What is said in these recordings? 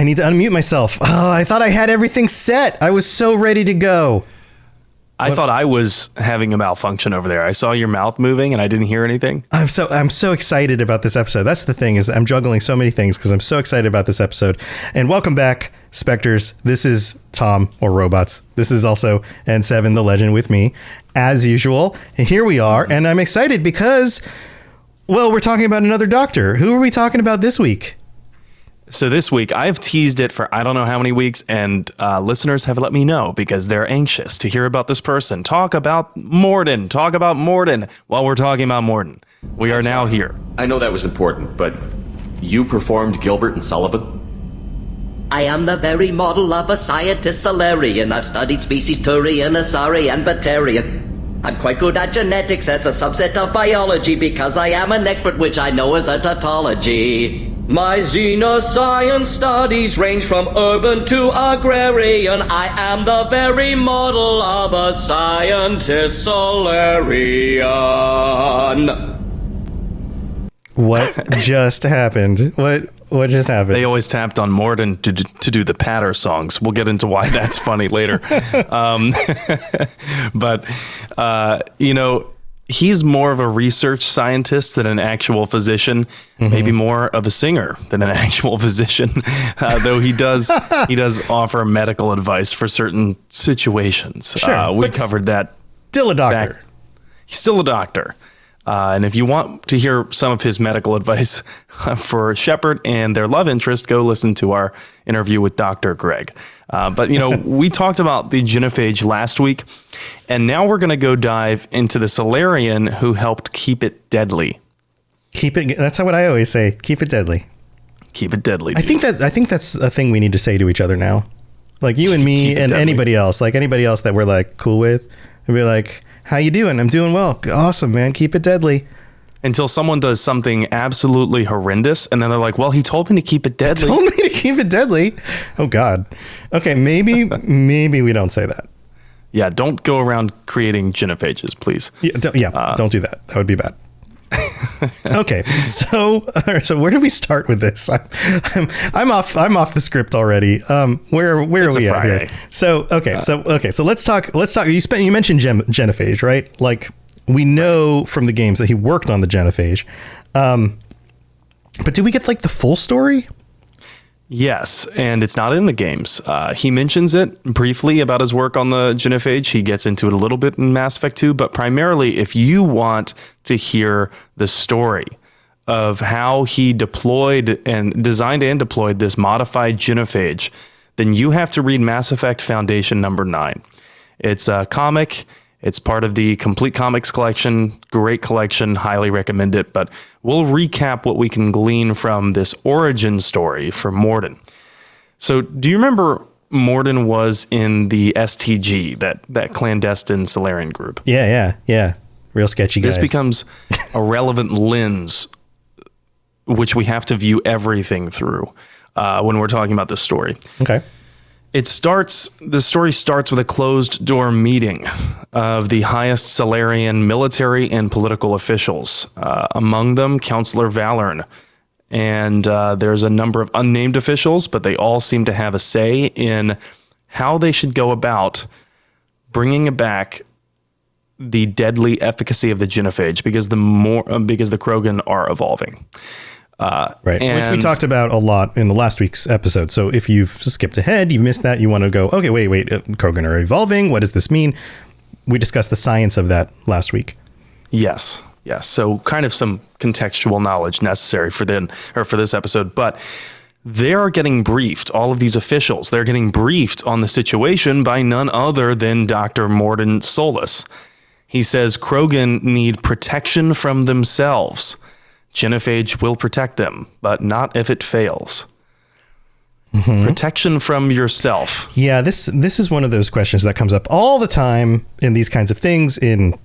I need to unmute myself. Oh, I thought I had everything set. I was so ready to go. I thought I was having a malfunction over there. I saw your mouth moving and I didn't hear anything. I'm so excited about this episode. That's the thing, is that I'm juggling so many things because I'm so excited about this episode. And welcome back, Spectres. This is Tom, or Robots. This is also N7 the Legend with me, as usual. And here we are. And I'm excited because, well, we're talking about another doctor. Who are we talking about this week? So this week, I've teased it for I don't know how many weeks, and listeners have let me know because they're anxious to hear about this person. Talk about Mordin. Talk about Mordin. While we're talking about Mordin, we are now here. I know that was important, but you performed Gilbert and Sullivan? I am the very model of a scientist Solarian. I've studied species Turian, Asari, and Batarian. I'm quite good at genetics as a subset of biology because I am an expert, which I know is a tautology. My xenoscience studies range from urban to agrarian. I am the very model of a scientist Solarian. What just happened? What just happened? They always tapped on Mordin to do the patter songs. We'll get into why that's funny later. But, he's more of a research scientist than an actual physician, maybe more of a singer than an actual physician, though he does offer medical advice for certain situations. Sure, we covered that. Still a doctor. He's still a doctor. And if you want to hear some of his medical advice for Shepard and their love interest, go listen to our interview with Dr. Greg. But, we talked about the Genophage last week, and now we're going to go dive into the Solarian who helped keep it deadly. That's what I always say. Keep it deadly. Keep it deadly. Dude. I think that's a thing we need to say to each other now. Like you and me and anybody else that we're like cool with, and be like, how you doing? I'm doing well. Awesome, man. Keep it deadly. Until someone does something absolutely horrendous, and then they're like, well, he told me to keep it deadly. He told me to keep it deadly. Oh, God. Okay, maybe we don't say that. Yeah, don't go around creating genophages, please. Don't do that. That would be bad. Okay, so where do we start with this? I'm off the script already. Where are we at here? So let's talk. You mentioned Genophage, right? Like we know from the games that he worked on the Genophage. But do we get like the full story? Yes, and it's not in the games. He mentions it briefly about his work on the Genophage. He gets into it a little bit in Mass Effect 2, but primarily if you want to hear the story of how he deployed and designed and deployed this modified Genophage, then you have to read Mass Effect Foundation number 9. It's a comic. It's part of the Complete Comics collection. Great collection. Highly recommend it. But we'll recap what we can glean from this origin story for Mordin. So do you remember Mordin was in the STG, that clandestine Solarian group? Yeah. Real sketchy guys. This becomes a relevant lens which we have to view everything through when we're talking about this story. Okay. The story starts with a closed door meeting of the highest Solarian military and political officials, among them Counselor Valern. And there's a number of unnamed officials, but they all seem to have a say in how they should go about bringing back the deadly efficacy of the Genophage because the Krogan are evolving. Right, which we talked about a lot in the last week's episode. So if you've skipped ahead, you've missed that, you want to go, okay, wait, Krogan are evolving. What does this mean? We discussed the science of that last week. Yes. So kind of some contextual knowledge necessary for this episode, but they are getting briefed. All of these officials, they're getting briefed on the situation by none other than Dr. Mordin Solus. He says Krogan need protection from themselves. Genophage will protect them, but not if it fails. Protection from yourself. Yeah, this is one of those questions that comes up all the time in these kinds of things in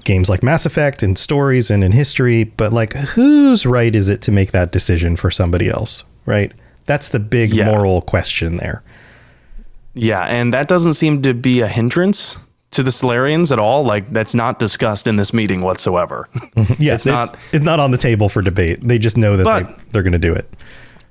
games like Mass Effect, in stories and in history. But like, whose right is it to make that decision for somebody else, right? That's the big moral question there. Yeah, and that doesn't seem to be a hindrance to the Solarians at all. Like, that's not discussed in this meeting whatsoever. Yes, it's not on the table for debate. They just know that they're going to do it.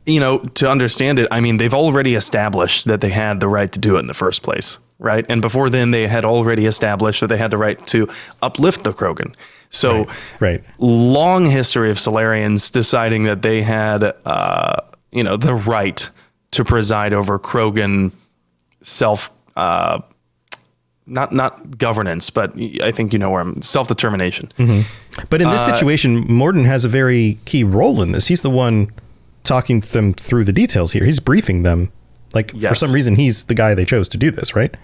to understand it, I mean, they've already established that they had the right to do it in the first place, right? And before then, they had already established that they had the right to uplift the Krogan. So, right. Long history of Solarians deciding that they had, the right to preside over Krogan not governance, but I think where I'm self-determination. Mm-hmm. But in this situation, Mordin has a very key role in this. He's the one talking them through the details here. He's briefing them. For some reason, he's the guy they chose to do this, right?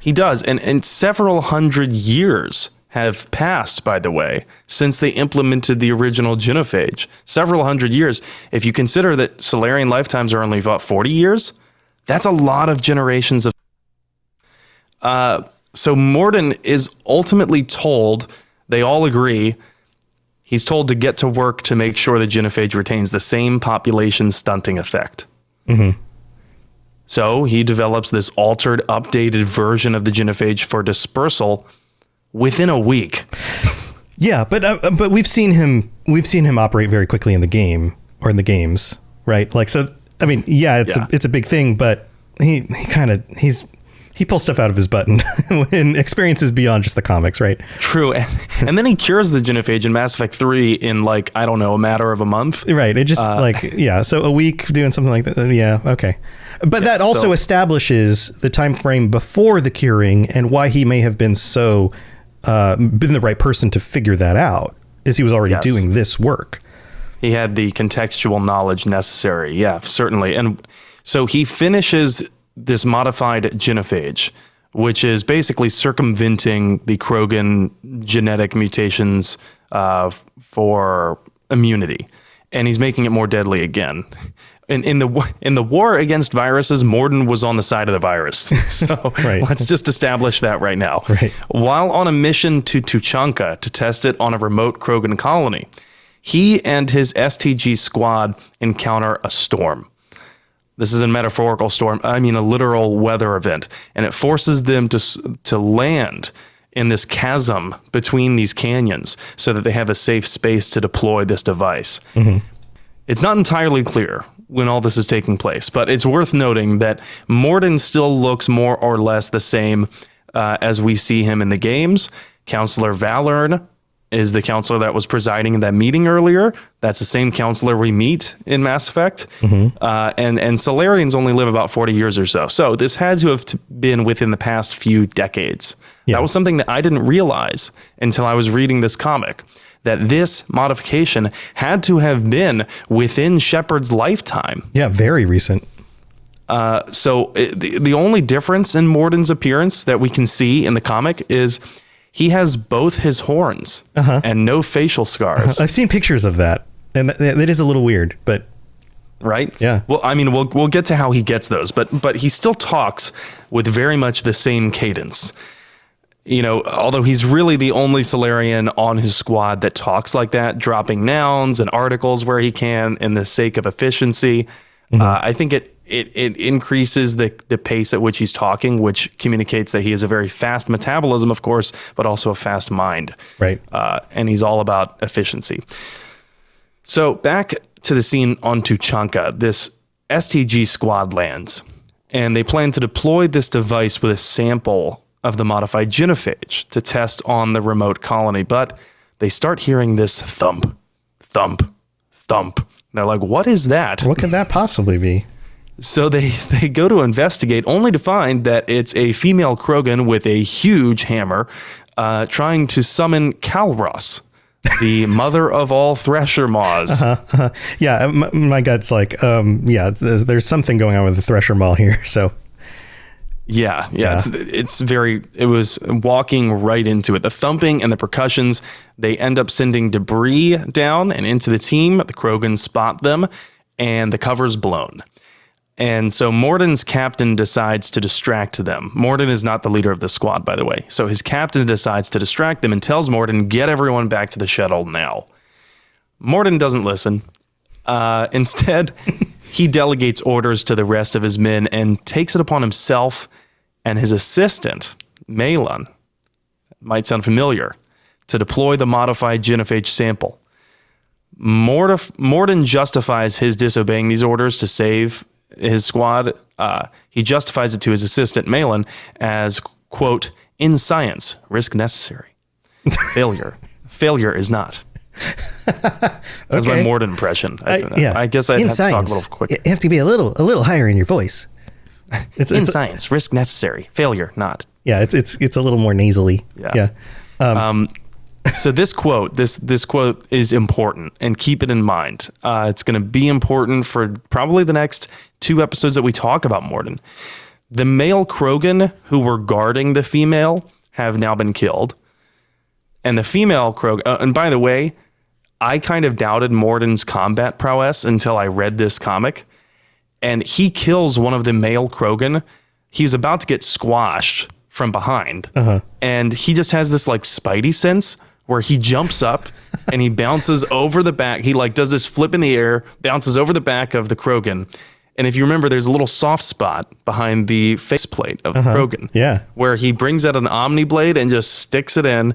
He does. And several hundred years have passed, by the way, since they implemented the original Genophage. Several hundred years. If you consider that Solarian lifetimes are only about 40 years, that's a lot of generations of... So Mordin is ultimately told, they all agree, he's told to get to work to make sure the Genophage retains the same population stunting effect. Mm-hmm. So he develops this altered, updated version of the Genophage for dispersal within a week. Yeah, but we've seen him operate very quickly in the game or in the games, right? It's a big thing, but he pulls stuff out of his butt and experiences beyond just the comics, right? True. And then he cures the Genophage in Mass Effect 3 in a matter of a month. Right. It just so a week doing something like that. Yeah. Okay. But that also establishes the time frame before the curing and why he may have been been the right person to figure that out, is he was already doing this work. He had the contextual knowledge necessary. Yeah, certainly. And so he finishes this modified Genophage, which is basically circumventing the Krogan genetic mutations for immunity, and he's making it more deadly again. In the war against viruses, Mordin was on the side of the virus. So Let's just establish that right now. Right. While on a mission to Tuchanka to test it on a remote Krogan colony, he and his STG squad encounter a storm. This is a metaphorical storm. I mean, a literal weather event. And it forces them to land in this chasm between these canyons so that they have a safe space to deploy this device. Mm-hmm. It's not entirely clear when all this is taking place, but it's worth noting that Mordin still looks more or less the same as we see him in the games. Counselor Valern is the counselor that was presiding in that meeting earlier. That's the same counselor we meet in Mass Effect. Mm-hmm. And Solarians only live about 40 years or so. So this had to have been within the past few decades. Yeah. That was something that I didn't realize until I was reading this comic, that this modification had to have been within Shepard's lifetime. Yeah, very recent. So the only difference in Mordin's appearance that we can see in the comic is he has both his horns and no facial scars. I've seen pictures of that, and that is a little weird, but right? Yeah. Well, I mean, we'll get to how he gets those, but he still talks with very much the same cadence. Although he's really the only Solarian on his squad that talks like that, dropping nouns and articles where he can in the sake of efficiency. Mm-hmm. I think it increases the pace at which he's talking, which communicates that he has a very fast metabolism, of course, but also a fast mind. Right. And he's all about efficiency. So back to the scene on Tuchanka, this STG squad lands, and they plan to deploy this device with a sample of the modified Genophage to test on the remote colony. But they start hearing this thump, thump, thump. They're like, what is that? What could that possibly be? So they go to investigate, only to find that it's a female Krogan with a huge hammer trying to summon Kalros, the mother of all Thresher Maws. Yeah, my gut's like, there's something going on with the Thresher Maw here, so... Yeah. It was walking right into it. The thumping and the percussions, they end up sending debris down and into the team. The Krogans spot them, and the cover's blown. And so Mordin's captain decides to distract them. Mordin is not the leader of the squad, by the way. So his captain decides to distract them and tells Mordin, get everyone back to the shuttle now. Mordin doesn't listen. Instead, he delegates orders to the rest of his men and takes it upon himself and his assistant, Malon, might sound familiar, to deploy the modified Genophage sample. Mordin justifies his disobeying these orders to save his squad. He justifies it to his assistant, Malin, as, quote, in science, risk necessary. Failure is not. That's my Mordin impression. I guess I'd have to talk a little quick. You have to be a little higher in your voice. It's science, risk necessary. Failure not. Yeah, it's a little more nasally. Yeah. So this quote is important, and keep it in mind. It's going to be important for probably the next 2 episodes that we talk about Mordin. The male Krogan who were guarding the female have now been killed. And the female Krogan, and by the way, I kind of doubted Mordin's combat prowess until I read this comic. And he kills one of the male Krogan. He's about to get squashed from behind. And he just has this like spidey sense where he jumps up and he bounces over the back. He like does this flip in the air, bounces over the back of the Krogan. And if you remember, there's a little soft spot behind the faceplate of the Krogan. Yeah. Where he brings out an Omni Blade and just sticks it in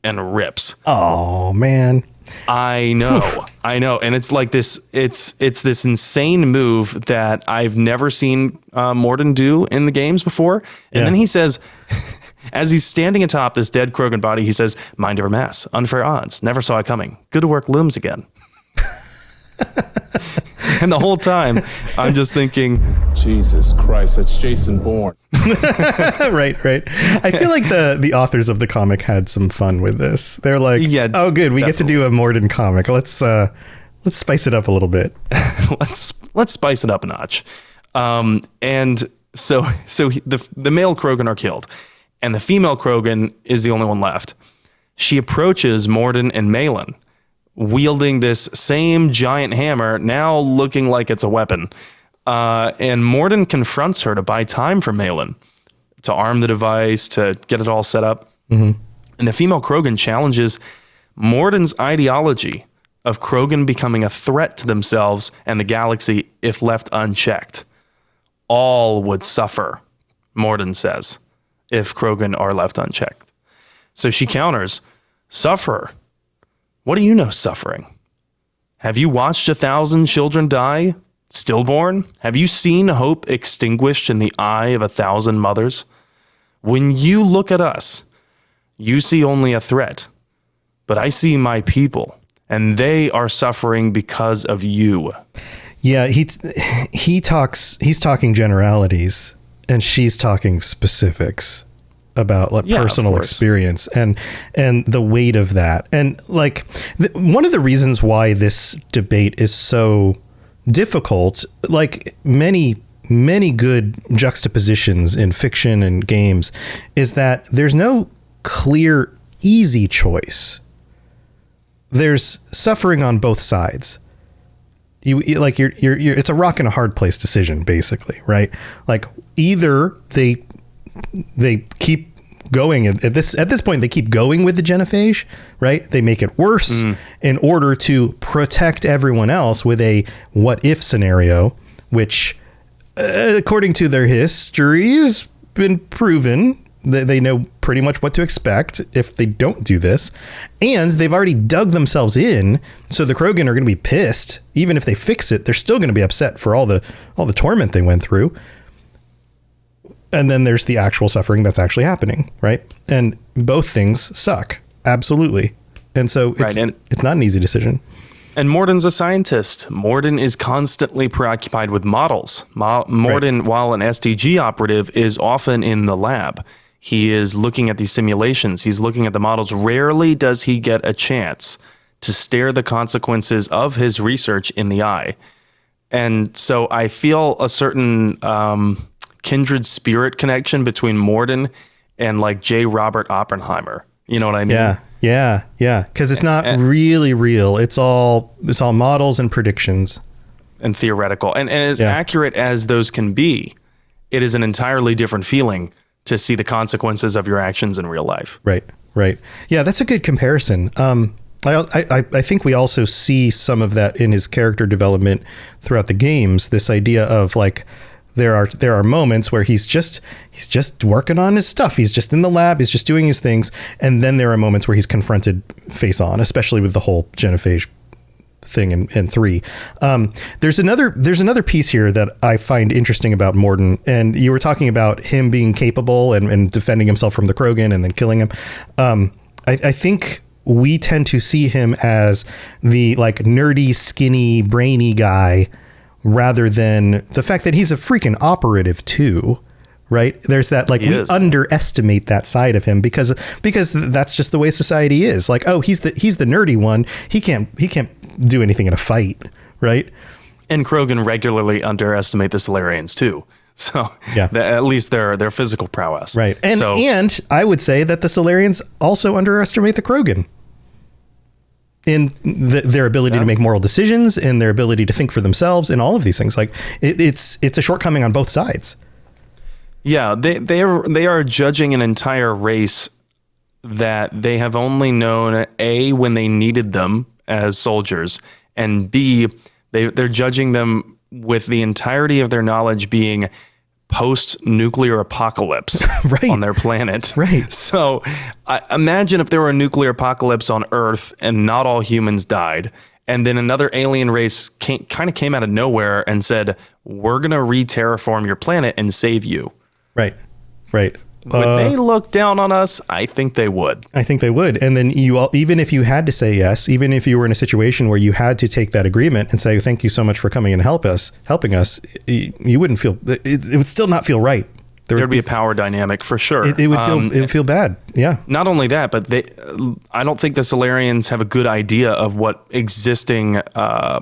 and rips. Oh, man. I know. And it's like this, it's this insane move that I've never seen Mordin do in the games before. And then he says, as he's standing atop this dead Krogan body, he says, mind over mass, unfair odds, never saw it coming. Good to work looms again. And the whole time I'm just thinking, Jesus Christ, that's Jason Bourne. Right. I feel like the authors of the comic had some fun with this. They're like, oh, good, we get to do a Mordin comic. Let's spice it up a little bit. let's spice it up a notch. And so the male Krogan are killed, and the female Krogan is the only one left. She approaches Mordin and Malin, wielding this same giant hammer, now looking like it's a weapon. And Mordin confronts her to buy time for Malin, to arm the device, to get it all set up. And the female Krogan challenges Mordin's ideology of Krogan becoming a threat to themselves and the galaxy if left unchecked. All would suffer, Mordin says, if Krogan are left unchecked. So she counters, suffer? What do you know suffering? Have you watched 1,000 children die, stillborn? Have you seen hope extinguished in the eye of 1,000 mothers? When you look at us, you see only a threat, but I see my people, and they are suffering because of you. Yeah, he's talking generalities, and she's talking specifics about like personal experience and the weight of that. And like one of the reasons why this debate is so difficult, like many good juxtapositions in fiction and games, is that there's no clear, easy choice. There's suffering on both sides. You're it's a rock and a hard place decision, basically, right? Like either they keep going at this point, they keep going with the Genophage, right? They make it worse in order to protect everyone else with a what if scenario, which according to their history has been proven that they know pretty much what to expect if they don't do this. And they've already dug themselves in. So the Krogan are going to be pissed. Even if they fix it, they're still going to be upset for all the torment they went through. And then there's the actual suffering that's actually happening, right? And both things suck, absolutely. And so it's not an easy decision. And Mordin's a scientist. Mordin is constantly preoccupied with models. Mordin, while an SDG operative, is often in the lab. He is looking at these simulations. He's looking at the models. Rarely does he get a chance to stare the consequences of his research in the eye. And so I feel a certain kindred spirit connection between Mordin and like J. Robert Oppenheimer. You know what I mean? Yeah. Because it's not really real. It's all models and predictions. And theoretical. And as accurate as those can be, it is an entirely different feeling to see the consequences of your actions in real life. Right. Yeah, that's a good comparison. I think we also see some of that in his character development throughout the games. This idea of like, there are moments where he's just working on his stuff. He's just in the lab. He's just doing his things. And then there are moments where he's confronted face on, especially with the whole Genophage thing in 3. There's another piece here that I find interesting about Mordin, and you were talking about him being capable and defending himself from the Krogan and then killing him. I think we tend to see him as the like nerdy, skinny, brainy guy rather than the fact that he's a freaking operative too. Right. There's that, like, we underestimate that side of him because that's just the way society is. Like, oh, he's the nerdy one. He can't do anything in a fight. Right. And Krogan regularly underestimate the Solarians, too. So yeah, at least their physical prowess. Right. And I would say that the Solarians also underestimate the Krogan in their ability to make moral decisions and their ability to think for themselves and all of these things. Like it's a shortcoming on both sides. Yeah, they are judging an entire race that they have only known, A, when they needed them as soldiers, and B, they're judging them with the entirety of their knowledge being post-nuclear apocalypse right. on their planet. Right. So imagine if there were a nuclear apocalypse on Earth and not all humans died, and then another alien race kind of came out of nowhere and said, we're going to re-terraform your planet and save you. Right. Right. Would they look down on us? I think they would. I think they would. And then even if you had to say yes, even if you were in a situation where you had to take that agreement and say, thank you so much for coming and helping us, you wouldn't feel, it would still not feel right. There'd be a power dynamic for sure. It would feel bad. Yeah. Not only that, but I don't think the Solarians have a good idea of what existing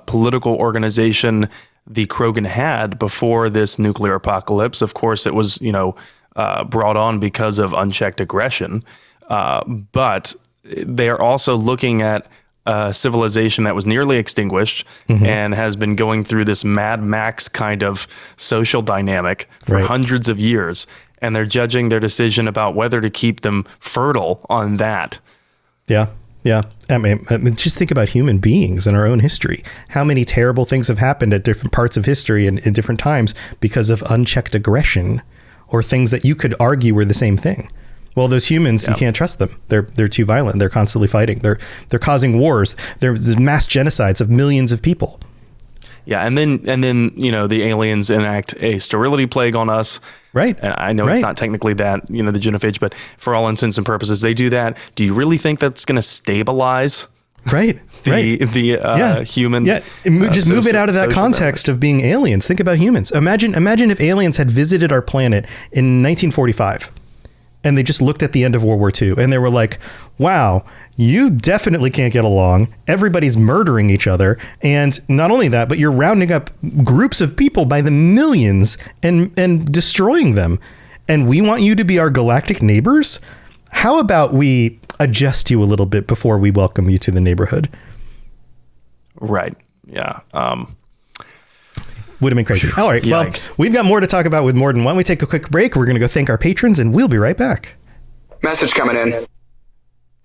political organization the Krogan had before this nuclear apocalypse. Of course, it was, brought on because of unchecked aggression. But they are also looking at a civilization that was nearly extinguished and has been going through this Mad Max kind of social dynamic for hundreds of years. And they're judging their decision about whether to keep them fertile on that. Yeah. Yeah. I mean, just think about human beings in our own history. How many terrible things have happened at different parts of history and in different times because of unchecked aggression or things that you could argue were the same thing. Well, those humans, you can't trust them. They're too violent. They're constantly fighting. They're causing wars. There's mass genocides of millions of people. Yeah, and then the aliens enact a sterility plague on us. Right. And I know it's not technically that, the genophage, but for all intents and purposes, they do that. Do you really think that's going to stabilize? Right. the human? Yeah. Just move it out of that context of being aliens. Think about humans. Imagine if aliens had visited our planet in 1945 and they just looked at the end of World War II and they were like, wow, you definitely can't get along. Everybody's murdering each other. And not only that, but you're rounding up groups of people by the millions and destroying them. And we want you to be our galactic neighbors. How about we adjust you a little bit before we welcome you to the neighborhood? Right. Yeah. Would have been crazy. All right. Yikes. Well, we've got more to talk about with Mordin. Why don't we take a quick break? We're going to go thank our patrons and we'll be right back. Message coming in.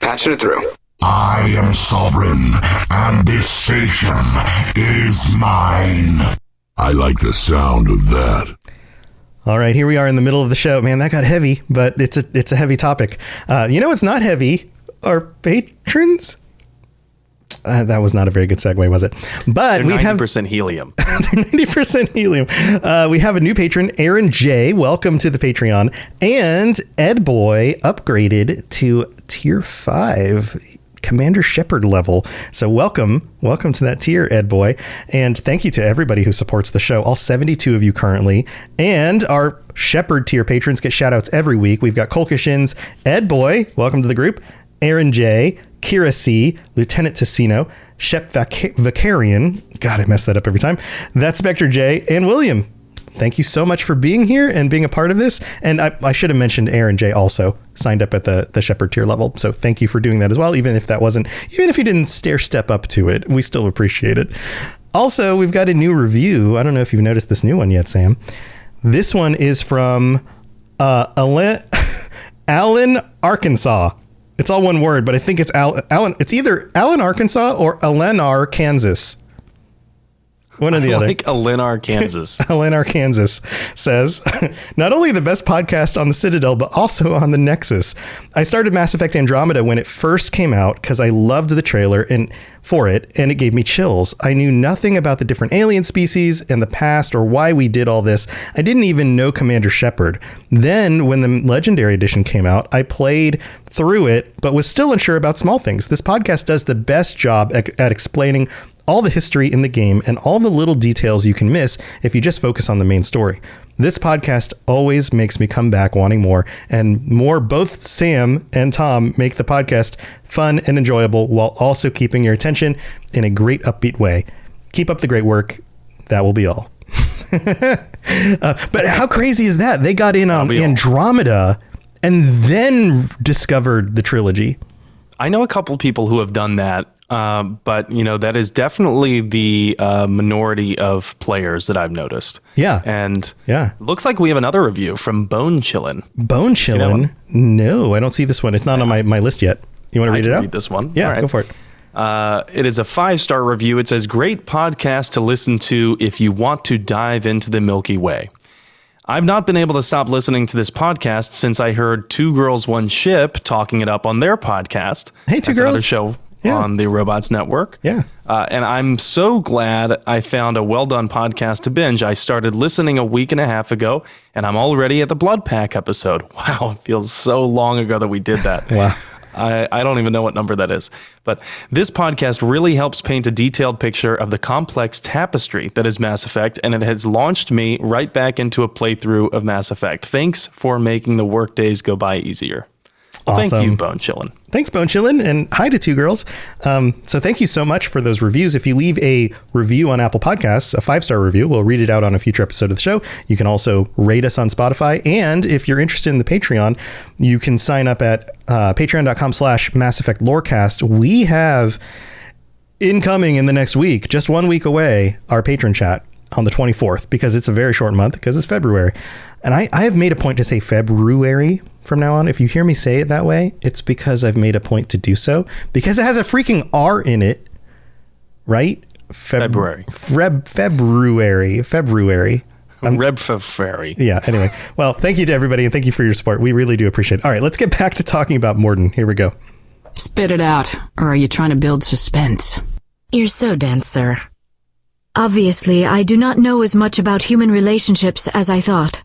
Patching it through. I am sovereign, and this station is mine. I like the sound of that. All right, here we are in the middle of the show. Man, that got heavy, but it's a heavy topic. It's not heavy. Our patrons. That was not a very good segue, was it? But they're we 90% helium. They're 90% helium. We have a new patron, Aaron J. Welcome to the Patreon. And Ed Boy upgraded to tier 5, Commander Shepard level. So welcome to that tier, Ed Boy. And thank you to everybody who supports the show, all 72 of you currently. And our Shepard tier patrons get shout outs every week. We've got Kolkashins, Ed Boy, welcome to the group, Aaron J., Kira C., Lieutenant Ticino, Shep Vicarian, God, I mess that up every time, that's Spectre J., and William. Thank you so much for being here and being a part of this. And I should have mentioned Aaron J. also signed up at the Shepard tier level. So thank you for doing that as well. Even if you didn't step up to it, we still appreciate it. Also, we've got a new review. I don't know if you've noticed this new one yet, Sam. This one is from Allen, Arkansas. It's all one word, but I think it's Allen. It's either Allen, Arkansas or Eleanor, Kansas. One or the other. Like Alinar, Kansas. Alinar, Kansas says, not only the best podcast on the Citadel, but also on the Nexus. I started Mass Effect Andromeda when it first came out because I loved the trailer and it gave me chills. I knew nothing about the different alien species and the past or why we did all this. I didn't even know Commander Shepard. Then when the Legendary Edition came out, I played through it, but was still unsure about small things. This podcast does the best job at explaining all the history in the game and all the little details you can miss if you just focus on the main story. This podcast always makes me come back wanting more and more. Both Sam and Tom make the podcast fun and enjoyable while also keeping your attention in a great upbeat way. Keep up the great work. That will be all. But how crazy is that? They got in on Andromeda and then discovered the trilogy. I know a couple people who have done that. But, that is definitely the minority of players that I've noticed. Yeah. And looks like we have another review from Bone Chillin'. Bone Chillin'? No, I don't see this one. It's not on my list yet. You want to read it out? Read this one. Yeah, go for it. It is a 5-star review. It says, great podcast to listen to if you want to dive into the Milky Way. I've not been able to stop listening to this podcast since I heard Two Girls, One Ship talking it up on their podcast. Hey, Two Girls. Another show. Yeah. On the Robots Network. Yeah. And I'm so glad I found a well-done podcast to binge. I started listening a week and a half ago, and I'm already at the Blood Pack episode. Wow, it feels so long ago that we did that. Wow. I don't even know what number that is. But this podcast really helps paint a detailed picture of the complex tapestry that is Mass Effect, and it has launched me right back into a playthrough of Mass Effect. Thanks for making the work days go by easier. Awesome. Thank you, Bone Chillin'. Thanks, Bone Chillin', and hi to Two Girls. So thank you so much for those reviews. If you leave a review on Apple Podcasts, a 5-star review, we'll read it out on a future episode of the show. You can also rate us on Spotify. And if you're interested in the Patreon, you can sign up at patreon.com/Mass Effect Lorecast. We have incoming in the next week, just 1 week away, our patron chat on the 24th, because it's a very short month, because it's February. And I have made a point to say February from now on. If you hear me say it that way, it's because I've made a point to do so, because it has a freaking R in it, right? February. February. February. Yeah, anyway. Well, thank you to everybody, and thank you for your support. We really do appreciate it. All right, let's get back to talking about Mordin. Here we go. Spit it out, or are you trying to build suspense? You're so dense, sir. Obviously, I do not know as much about human relationships as I thought.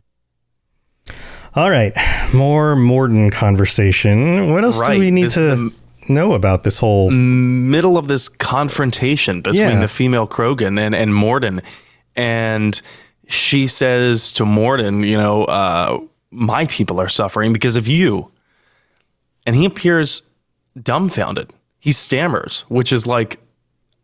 All right, more Mordin conversation. What else do we need to know about this whole middle of this confrontation between the female Krogan and Mordin? And she says to Mordin, my people are suffering because of you. And he appears dumbfounded. He stammers, which is like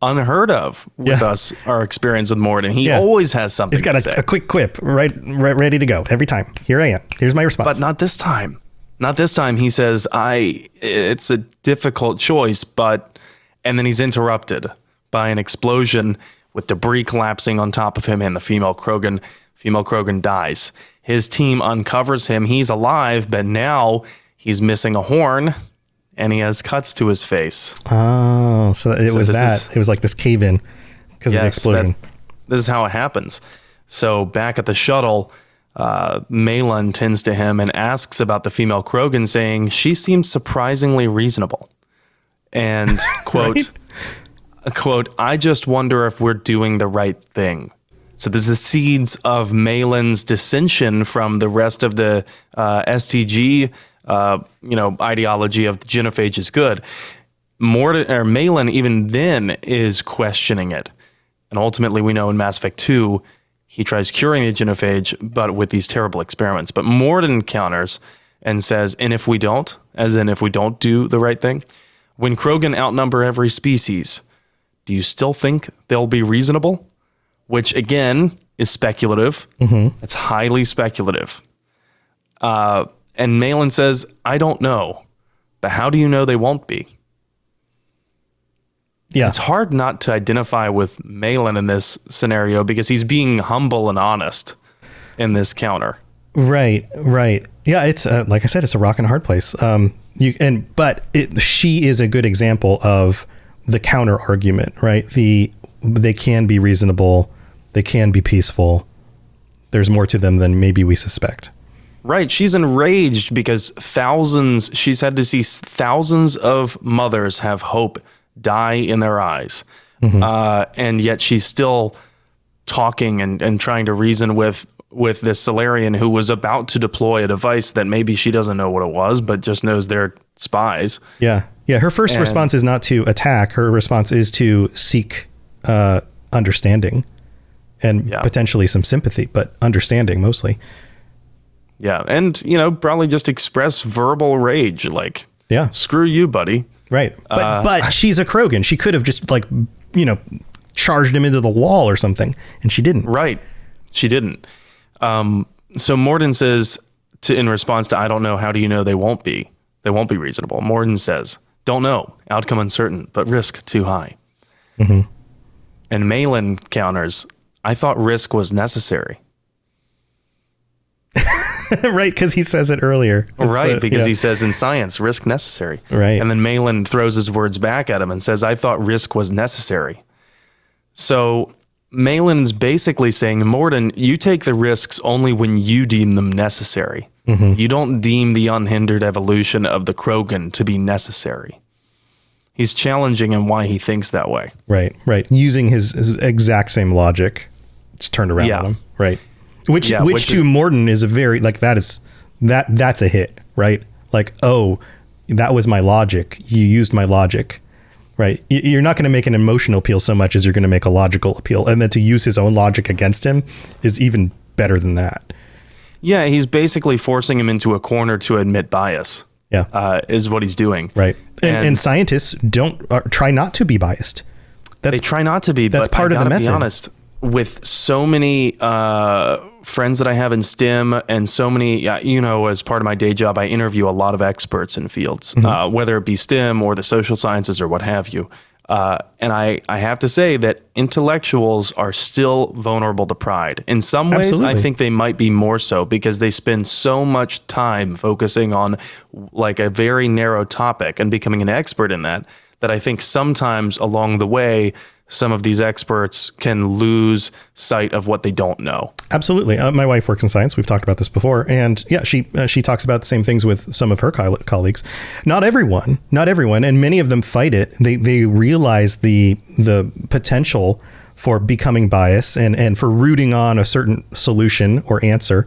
unheard of with our experience with Mordin. He always has something. He's got a quick quip right ready to go every time. Here I am. Here's my response. But not this time. Not this time. He says, it's a difficult choice, and then he's interrupted by an explosion with debris collapsing on top of him, and the female Krogan dies. His team uncovers him. He's alive, but now he's missing a horn. And he has cuts to his face. Oh, so it was like this cave-in because of the explosion. This is how it happens. So back at the shuttle, Malin tends to him and asks about the female Krogan, saying she seems surprisingly reasonable. And, quote, I just wonder if we're doing the right thing. So there's the seeds of Malin's dissension from the rest of the STG ideology of genophage is good. Malin even then is questioning it. And ultimately we know in Mass Effect 2, he tries curing the genophage, but with these terrible experiments. But Mordin counters and says, and if we don't, as in if we don't do the right thing, when Krogan outnumber every species, do you still think they'll be reasonable? Which again is speculative. Mm-hmm. It's highly speculative. And Malin says, I don't know, but how do you know they won't be? Yeah. It's hard not to identify with Malin in this scenario because he's being humble and honest in this counter. Right. Yeah, it's like I said, it's a rock and a hard place. She is a good example of the counter argument, right? They can be reasonable They can be peaceful. There's more to them than maybe we suspect. Right. She's enraged because she's had to see thousands of mothers have hope die in their eyes. And yet she's still talking and trying to reason with this Solarian who was about to deploy a device that maybe she doesn't know what it was, but just knows they're spies. Yeah. Yeah. Her first response is not to attack. Her response is to seek understanding and potentially some sympathy, but understanding mostly. Yeah. And, probably just express verbal rage. Like, screw you, buddy. Right. But she's a Krogan. She could have just charged him into the wall or something. And she didn't. Right. She didn't. So Mordin says in response to, I don't know. How do you know they won't be reasonable? Mordin says, don't know. Outcome uncertain, but risk too high. And Malin counters, I thought risk was necessary. Right, because he says it earlier. Because he says in science, risk necessary. Right. And then Malin throws his words back at him and says, I thought risk was necessary. So Malin's basically saying, Mordin, you take the risks only when you deem them necessary. You don't deem the unhindered evolution of the Krogan to be necessary. He's challenging him why he thinks that way. Right. Using his exact same logic. Just turned around on him. Right. Which to Mordin is a very, that's a hit, right? Like, oh, that was my logic. You used my logic, right? You're not going to make an emotional appeal so much as you're going to make a logical appeal. And then to use his own logic against him is even better than that. Yeah, he's basically forcing him into a corner to admit bias. Yeah. Is what he's doing. Right. And scientists try not to be biased. They try not to be, that's but part of the method. Be honest, with so many friends that I have in STEM and so many, as part of my day job, I interview a lot of experts in fields, whether it be STEM or the social sciences or what have you. And I have to say that intellectuals are still vulnerable to pride. In some ways, Absolutely. I think they might be more so because they spend so much time focusing on like a very narrow topic and becoming an expert in that I think sometimes along the way, some of these experts can lose sight of what they don't know. Absolutely. My wife works in science. We've talked about this before. And she talks about the same things with some of her colleagues. Not everyone, and many of them fight it. They realize the potential for becoming biased and for rooting on a certain solution or answer.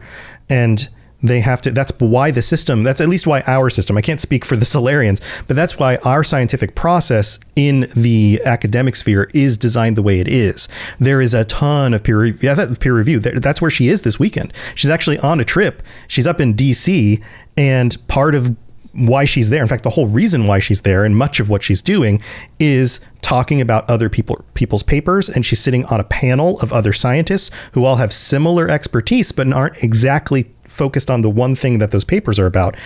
And they have to, that's why the system, that's at least why our system, I can't speak for the Solarians, but that's why our scientific process in the academic sphere is designed the way it is. There is a ton of peer review. That's where she is this weekend. She's actually on a trip. She's up in DC, and part of why she's there, in fact, the whole reason why she's there and much of what she's doing is talking about other people's papers. And she's sitting on a panel of other scientists who all have similar expertise, but aren't exactly focused on the one thing that those papers are about.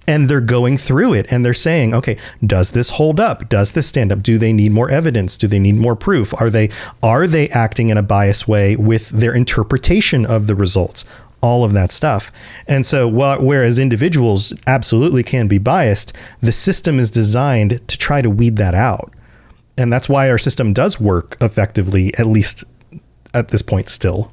And they're going through it and they're saying, okay, does this hold up? Does this stand up? Do they need more evidence? Do they need more proof? Are they acting in a biased way with their interpretation of the results? All of that stuff. And so whereas individuals absolutely can be biased, the system is designed to try to weed that out. And that's why our system does work effectively, at least at this point still.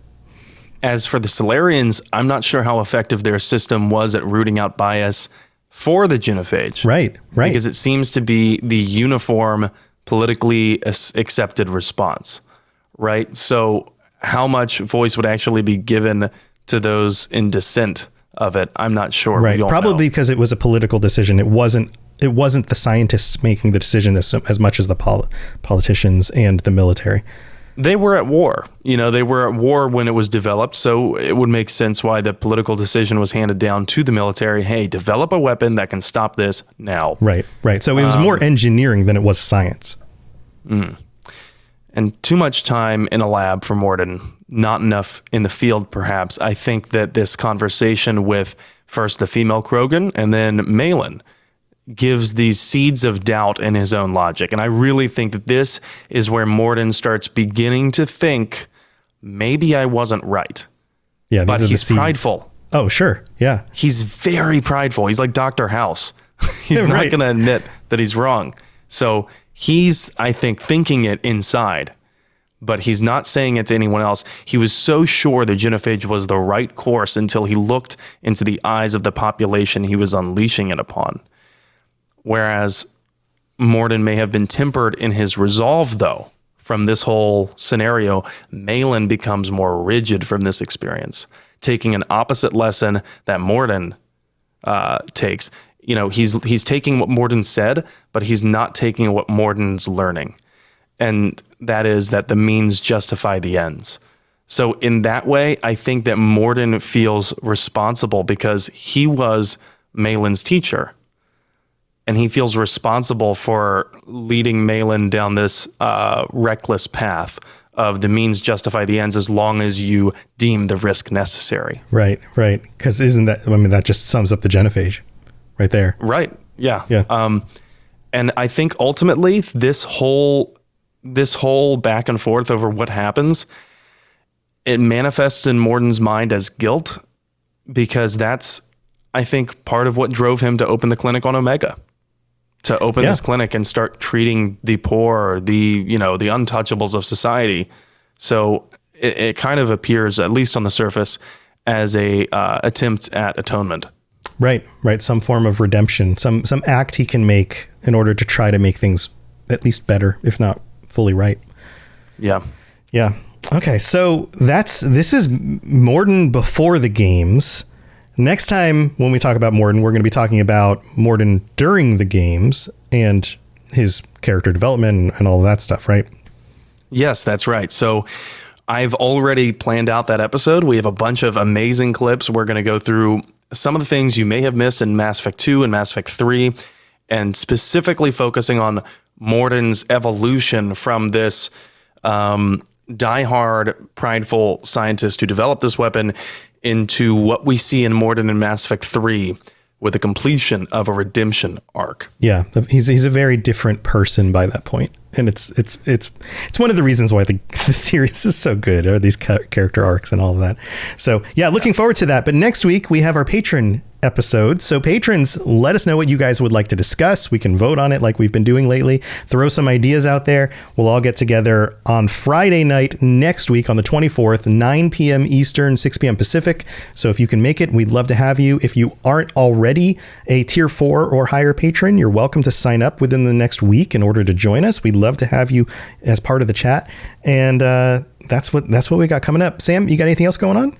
As for the Solarians, I'm not sure how effective their system was at rooting out bias for the Genophage. Right. Because it seems to be the uniform, politically accepted response, right? So how much voice would actually be given to those in dissent of it? I'm not sure. Right. Probably because it was a political decision. It wasn't the scientists making the decision as much as the politicians and the military. They were at war. They were at war when it was developed. So it would make sense why the political decision was handed down to the military. Hey, develop a weapon that can stop this now. Right. So it was more engineering than it was science. And too much time in a lab for Mordin, not enough in the field, perhaps. I think that this conversation with first the female Krogan and then Malin gives these seeds of doubt in his own logic. And I really think that this is where Mordin starts beginning to think, maybe I wasn't right. Yeah, but he's prideful. Oh, sure. Yeah. He's very prideful. He's like Dr. House. He's not going to admit that he's wrong. So he's, I think, thinking it inside. but he's not saying it to anyone else. He was so sure the Genophage was the right course until he looked into the eyes of the population he was unleashing it upon. Whereas Mordin may have been tempered in his resolve, though. From this whole scenario, Malin becomes more rigid from this experience, taking an opposite lesson that Mordin takes. You know, he's taking what Mordin said, but he's not taking what Mordin's learning. And that is that the means justify the ends. So in that way, I think that Mordin feels responsible because he was Malin's teacher. And he feels responsible for leading Malin down this reckless path of the means justify the ends as long as you deem the risk necessary. Right. Because that just sums up the Genophage right there. Right. Yeah. Yeah. And I think ultimately this whole back and forth over what happens, it manifests in Mordin's mind as guilt, because that's, I think, part of what drove him to open the clinic on Omega. To open this clinic and start treating the poor, the untouchables of society. So it kind of appears, at least on the surface, as a attempt at atonement. Right. Some form of redemption, some act he can make in order to try to make things at least better, if not fully right. Yeah. Okay, so this is Mordin before the games. Next time when we talk about Mordin, we're going to be talking about Mordin during the games and his character development and all of that stuff, right? Yes, that's right. So I've already planned out that episode. We have a bunch of amazing clips. We're going to go through some of the things you may have missed in Mass Effect 2 and Mass Effect 3, and specifically focusing on Mordin's evolution from this diehard, prideful scientist who developed this weapon into what we see in Mordin in Mass Effect 3 with the completion of a redemption arc. Yeah, he's a very different person by that point. And it's one of the reasons why the series is so good, are these character arcs and all of that. So yeah, looking forward to that. But next week we have our Patron episode. So patrons, let us know what you guys would like to discuss. We can vote on it like we've been doing lately. Throw some ideas out there. We'll all get together on Friday night next week on the 24th, 9 p.m. Eastern, 6 p.m. Pacific. So if you can make it, we'd love to have you. If you aren't already a tier 4 or higher patron, you're welcome to sign up within the next week in order to join us. We'd love to have you as part of the chat. And that's what we got coming up. Sam, you got anything else going on?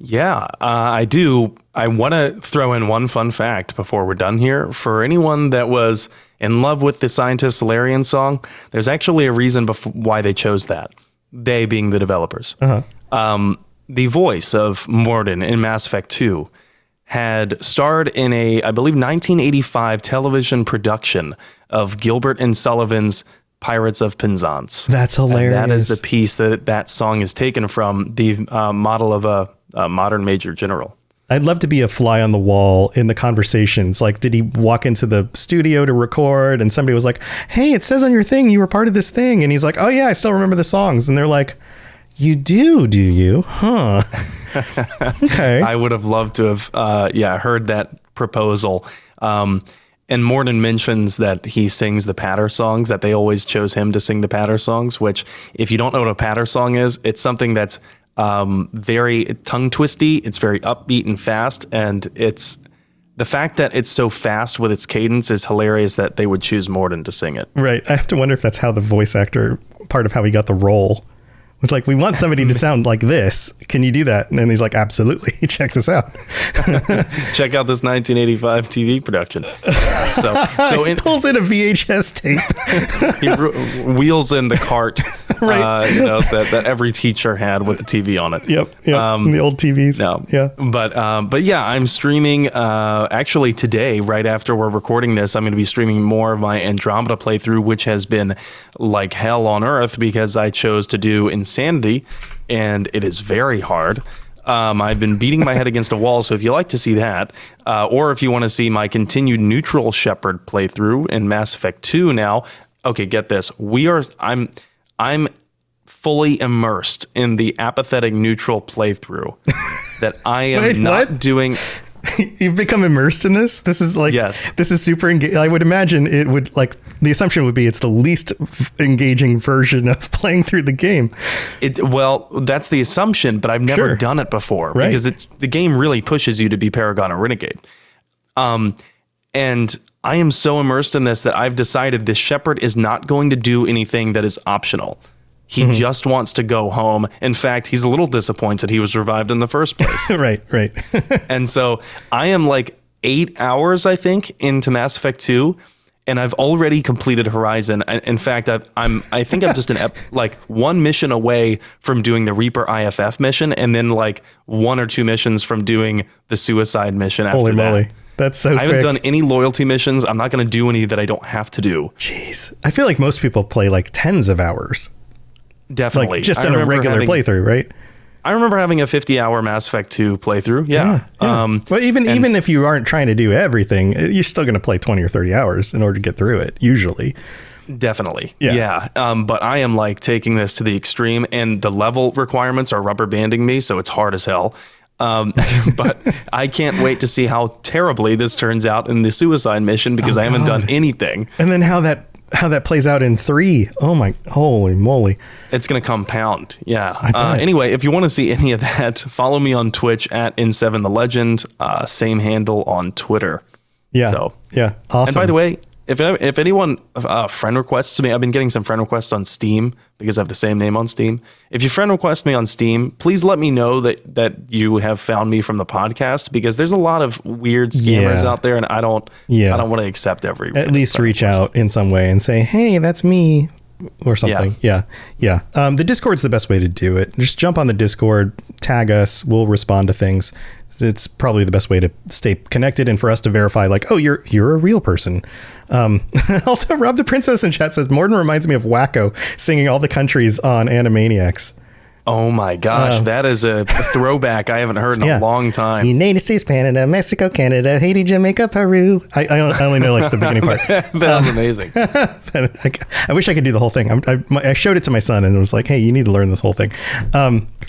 Yeah, I do. I want to throw in one fun fact before we're done here. For anyone that was in love with the Scientist Salarian song, there's actually a reason why they chose that. They being the developers. Uh-huh. The voice of Mordin in Mass Effect 2 had starred in a, I believe, 1985 television production of Gilbert and Sullivan's Pirates of Penzance. That's hilarious. And that is the piece that song is taken from, the model of a modern Major General. I'd love to be a fly on the wall in the conversations. Like, did he walk into the studio to record and somebody was like, hey, it says on your thing you were part of this thing. And he's like, oh, yeah, I still remember the songs. And they're like, you do you? Huh. Okay. I would have loved to have heard that proposal. And Mordin mentions that he sings the patter songs, that they always chose him to sing the patter songs, which, if you don't know what a patter song is, it's something that's very tongue twisty. It's very upbeat and fast. And it's the fact that it's so fast with its cadence is hilarious that they would choose Mordin to sing it. Right. I have to wonder if that's how the voice actor, part of how he got the role. It's like, we want somebody to sound like this. Can you do that? And then he's like, absolutely. Check this out. Check out this 1985 TV production. So he pulls in a VHS tape. He wheels in the cart, right. That every teacher had with the TV on it. Yep. The old TVs. No. Yeah. But yeah, I'm streaming actually today, right after we're recording this. I'm going to be streaming more of my Andromeda playthrough, which has been like hell on earth because I chose to do Insanity, and it is very hard. I've been beating my head against a wall, so if you like to see that, or if you want to see my continued Neutral Shepherd playthrough in Mass Effect 2 now, okay, get this. I'm fully immersed in the apathetic neutral playthrough that I am doing. You've become immersed in this. This is like, yes. This is super engaging. I would imagine it would the assumption would be it's the least engaging version of playing through the game. Well, that's the assumption, but I've never done it before because the game really pushes you to be Paragon or Renegade. And I am so immersed in this that I've decided this shepherd is not going to do anything that is optional. He just wants to go home. In fact, he's a little disappointed he was revived in the first place. Right. And so I am like 8 hours, I think, into Mass Effect 2, and I've already completed Horizon. In fact, I think I'm just one mission away from doing the Reaper IFF mission, and then like 1 or 2 missions from doing the suicide mission after Holy that. moly. That's so I haven't quick. done any loyalty missions. I'm not going to do any that I don't have to do. Jeez. I feel like most people play like tens of hours. Definitely. Like just in a regular playthrough, right? I remember having a 50-hour Mass Effect 2 playthrough. Yeah. But even if you aren't trying to do everything, you're still going to play 20 or 30 hours in order to get through it, usually. Definitely. Yeah. But I am like taking this to the extreme, and the level requirements are rubber banding me, so it's hard as hell. But I can't wait to see how terribly this turns out in the suicide mission because I haven't done anything. And then how that plays out in 3. Oh my, holy moly. It's going to compound. Yeah. Anyway, if you want to see any of that, follow me on Twitch at N7 the Legend, same handle on Twitter. Yeah. So, yeah. Awesome. And by the way, if anyone friend requests me, I've been getting some friend requests on Steam because I have the same name on Steam. If you friend request me on Steam, please let me know that you have found me from the podcast because there's a lot of weird scammers out there, and I don't want to accept every. At least reach out in some way and say, hey, that's me, or something. Yeah. The Discord's the best way to do it. Just jump on the Discord, tag us, we'll respond to things. It's probably the best way to stay connected and for us to verify, like, oh, you're a real person. Also, Rob the Princess in chat says, Mordin reminds me of Wacko singing all the countries on Animaniacs. Oh my gosh, that is a throwback I haven't heard in a long time. United States, Canada, Mexico, Canada, Haiti, Jamaica, Peru. I only know like the beginning part. That was amazing. I wish I could do the whole thing. I showed it to my son and it was like, hey, you need to learn this whole thing.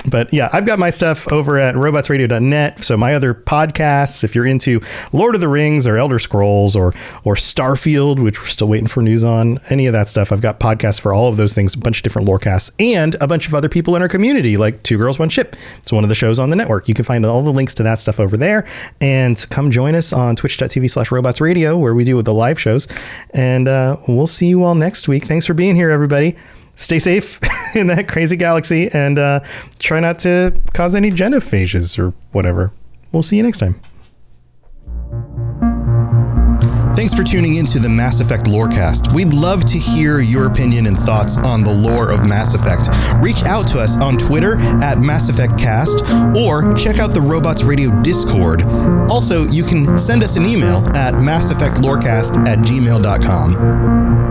But yeah, I've got my stuff over at robotsradio.net. So my other podcasts, if you're into Lord of the Rings or Elder Scrolls or Starfield, which we're still waiting for news on, any of that stuff, I've got podcasts for all of those things, a bunch of different Lorecasts, and a bunch of other people in our community, like Two Girls, One Ship. It's one of the shows on the network. You can find all the links to that stuff over there, and come join us on twitch.tv/robotsradio, where we do the live shows. And we'll see you all next week. Thanks for being here, everybody. Stay safe in that crazy galaxy, and try not to cause any genophages or whatever. We'll see you next time. Thanks for tuning into the Mass Effect Lorecast. We'd love to hear your opinion and thoughts on the lore of Mass Effect. Reach out to us on Twitter at Mass Effect Cast, or check out the Robots Radio Discord. Also, you can send us an email at masseffectlorecast@gmail.com.